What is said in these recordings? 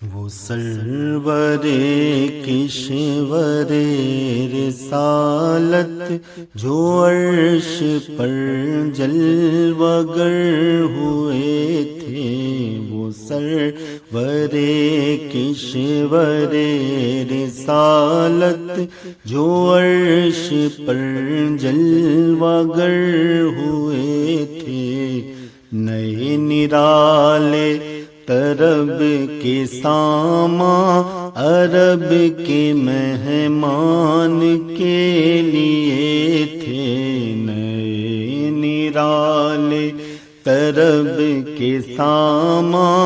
وہ سرور کشور رسالت جو عرش پر جلوہ گر ہوئے تھے، وہ سرور کشور رسالت جو عرش پر جلوہ گر ہوئے تھے، نئے نرالے طرب کے ساماں عرب کے مہمان کے لیے تھے، نئے نرالے طرب کے ساماں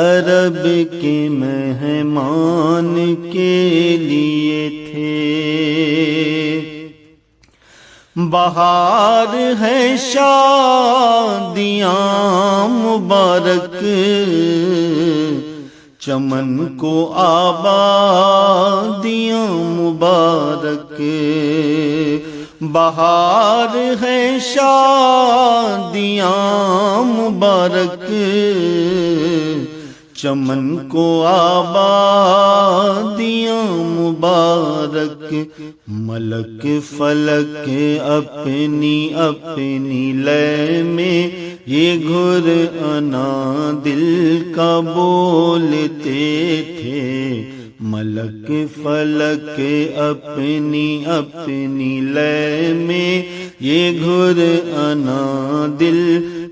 عرب کے مہمان کے لیے تھے۔ بہار ہے شادیاں مبارک، چمن کو آبادیاں مبارک، بہار ہے شادیاں مبارک، چمن کو آبادیاں مبارک، ملک فلک اپنی اپنی لے میں یہ گھر انا دل کا بولتے تھے، ملک فلک اپنی اپنی لے میں یہ گھر انا دل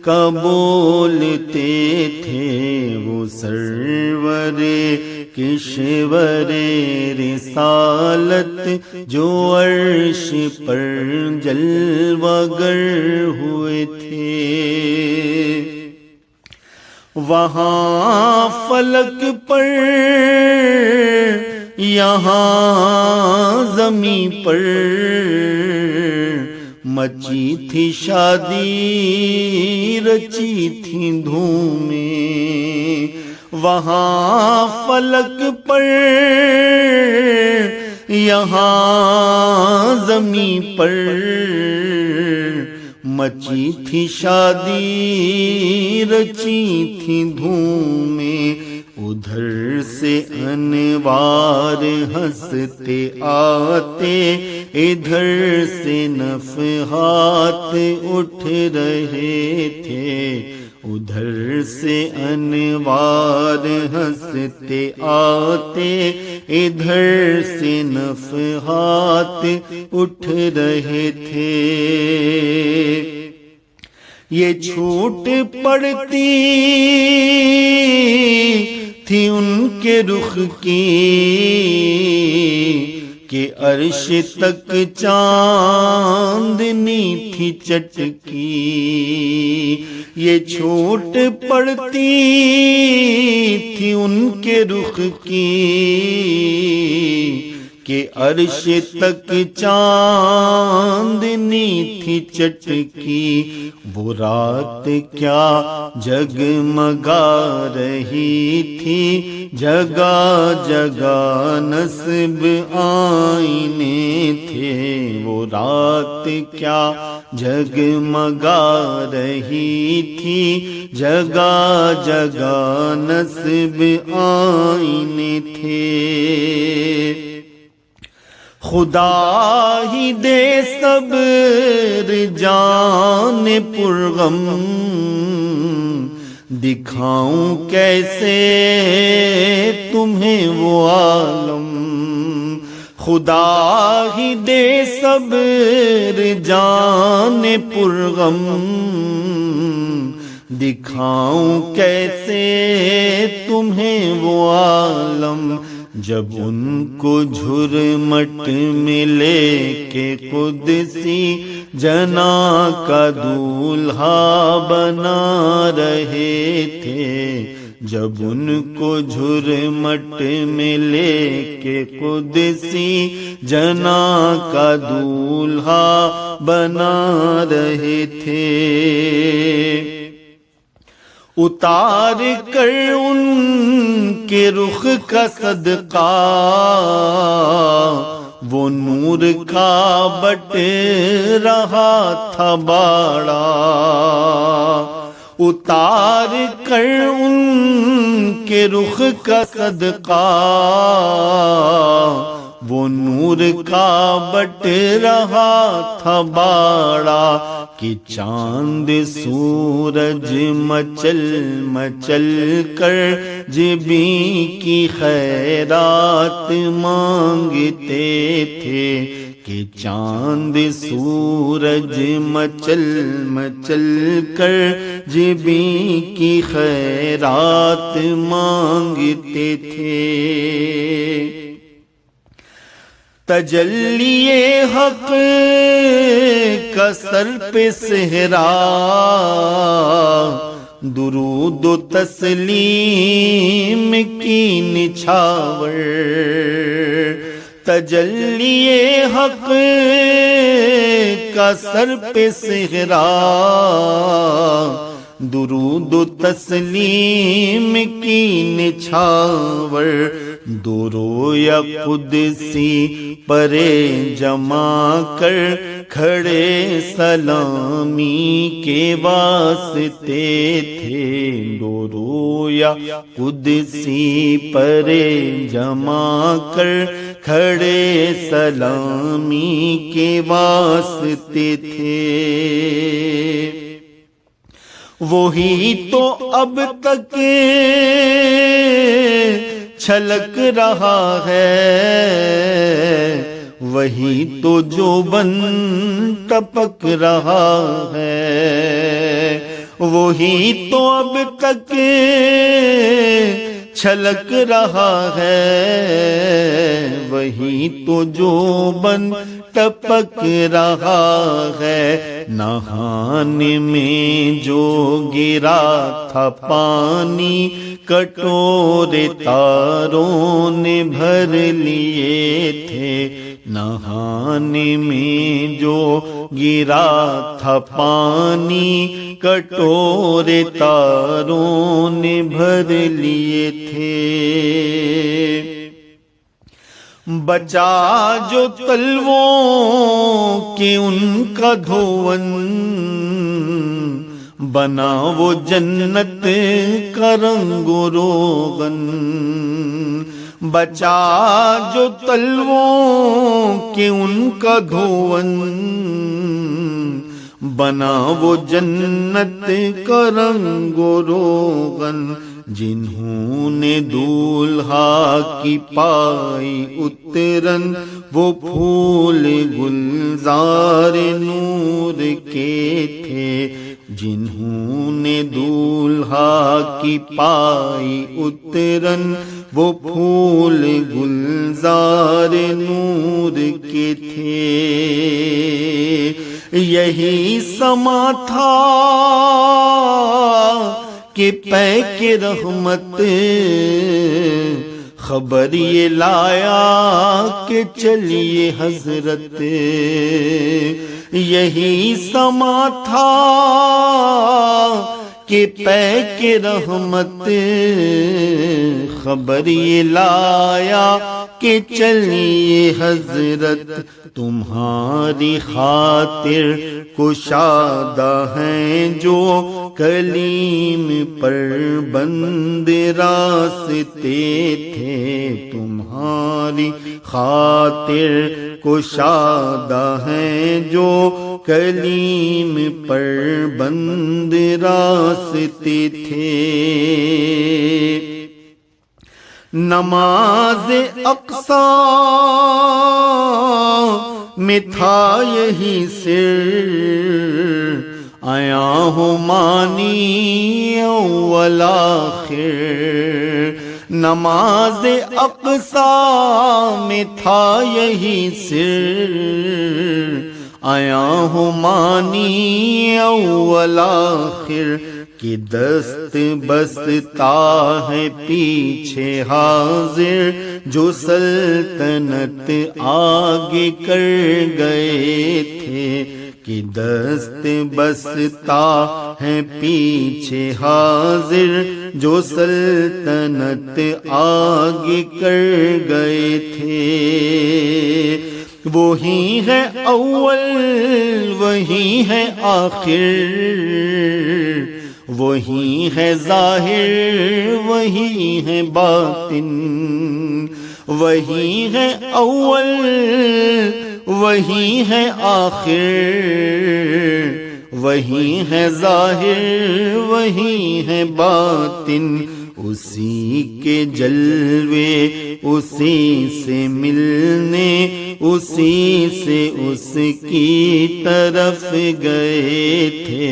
کا بولتے تھے، وہ سرور کشور رسالت جو عرش پر جلوہ گر ہوئے تھے۔ وہاں فلک پر یہاں زمین پر مچی تھی شادی، رچی تھی دھومیں، وہاں فلک پر یہاں زمین پر مچی تھی شادی، رچی تھی دھومیں، ادھر سے انوار ہنستے آتے، ادھر سے نفحات اٹھ رہے تھے، ادھر سے انوار ہنستے آتے، ادھر سے نفحات اٹھ رہے تھے۔ یہ چھوٹ پڑتی تھی ان کے رخ کی کہ عرش تک چاندنی تھی چٹکی، یہ چھوٹ پڑتی تھی ان کے رخ کی کہ عرش تک چاندنی تھی چٹکی، وہ رات کیا جگمگا رہی تھی، جگہ جگہ نصب آئینے تھے، وہ رات کیا جگمگا رہی تھی، جگہ جگہ نصب آئینے تھے۔ خدا ہی دے صبر جان پرغم، دکھاؤں کیسے تمہیں وہ عالم، خدا ہی دے صبر جان پرغم، دکھاؤں کیسے تمہیں وہ عالم، جب ان کو جھرمٹ میں لے کے قدسی جنا کا دولہا بنا رہے تھے، جب ان کو جھرمٹ میں لے کے قدسی جنا کا دولہا بنا رہے تھے، اتار کر ان کے رخ کا صدقہ وہ نور کا بٹ رہا تھا باڑا، اتار کر ان کے رخ کا صدقہ، وہ نور کا بٹ رہا تھا باڑا، کہ چاند سورج مچل مچل کر جبی کی خیرات مانگتے تھے، کہ چاند سورج مچل مچل کر جبی کی خیرات مانگتے تھے۔ تجلی حق کا سر پہ صحرا، درود و تسلیم کی نچھاور، تجلی حق کا سر پہ صحرا، درود و تسلیم کی نچھاور، دو رویا قدسی پرے جما کر کھڑے سلامی کے واسطے تھے، دو رویا قدسی پرے جما کر کھڑے سلامی کے واسطے تھے۔ وہی تو اب تک چھلک رہا ہے، وہی تو جو بن ٹپک رہا ہے، وہی تو اب تک چھلک رہا ہے، وہی تو جو بن ٹپک رہا ہے، نہانے میں جو گرا تھا پانی، کٹورے تاروں نے بھر لیے تھے، نہانے میں جو گرا تھا پانی، کٹورے تاروں نے بھر لیے تھے۔ بچا جو تلووں کے ان کا دھون، بنا وہ جنت کا رنگ و روغن، بچا جو تلووں کے ان کا دھون، بنا وہ جنت کا رنگ و روغن، جنہوں نے دولہا کی پائی اترن، وہ پھول گلزار نور کے تھے، جنہوں نے دولہا کی پائی اترن، وہ پھول گلزار نور کے تھے۔ یہی سما تھا کہ پے کے رحمت خبر یہ لایا کہ چلیے حضرت، یہی سما تھا کہ پے کے رحمت خبر یہ لایا کہ چلیے حضرت، تمہاری خاطر کشادہ ہیں جو کلیم پر بند راستے تھے، تمہاری خاطر کشادہ ہیں جو کلیم پر بند راستے تھے۔ نماز اقصیٰ میں تھا یہی سر، آیا ہوں مانی اول آخر، نماز اقصیٰ میں تھا یہی سر، آیا ہوں مانی اول آخر، کہ دست بستا ہے پیچھے حاضر، جو سلطنت آگے کر گئے تھے، کہ دست بستا ہے پیچھے حاضر، جو سلطنت آگے کر گئے تھے۔ وہی ہے اول وہی ہے آخر، وہی ہے ظاہر وہی ہے باطن، وہی ہے اول وہی ہے آخر، وہی ہے ظاہر وہی ہے باطن، اسی کے جلوے اسی سے ملنے، اسی سے اس کی طرف گئے تھے،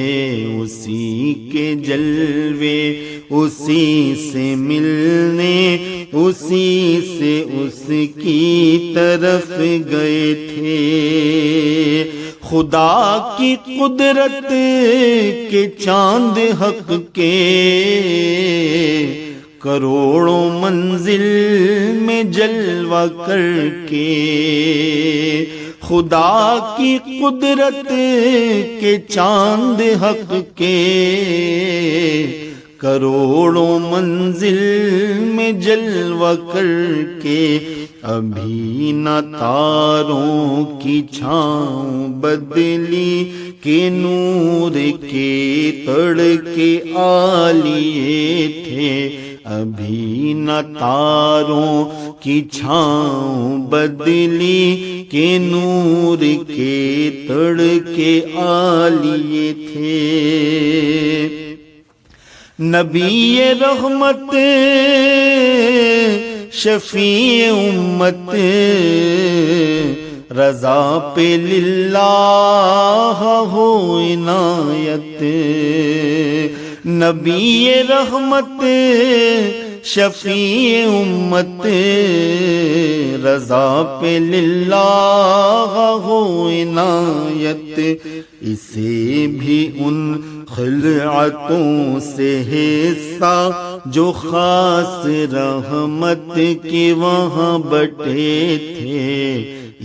اسی کے جلوے اسی سے ملنے، اسی سے اس کی طرف گئے تھے۔ خدا کی قدرت کے چاند حق کے کروڑوں منزل میں جلوہ کر کے، خدا کی قدرت کے چاند حق کے کروڑوں منزل میں جلوہ کر کے، ابھی نہ تاروں کی چھاؤں بدلی کہ نور کے تڑکے آلیے تھے، ابھی نہ تاروں کی چھاؤں بدلی کہ نور کے تڑکے آلیے تھے۔ نبی رحمت شفیع امت رضا پہ للہ ہو عنایت، نبی رحمت شفیع امت رضا پہ للہ ہو عنایت، اسے بھی ان خلعتوں سے حصہ جو خاص رحمت کے وہاں بٹے تھے،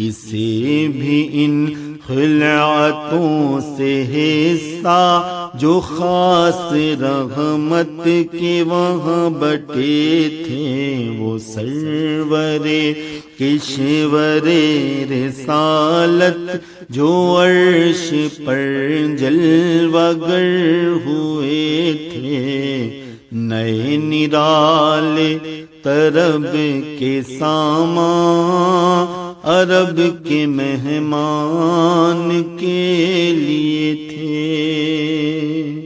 اسے بھی ان خلعتوں سے حصہ جو خاص رحمت کے وہاں بٹے تھے، وہ سرور کشور رسالت جو عرش پر جلوہ گر ہوئے تھے، نئے نرالے طرب کے سامان عرب کے مہمان کے لیے تھے۔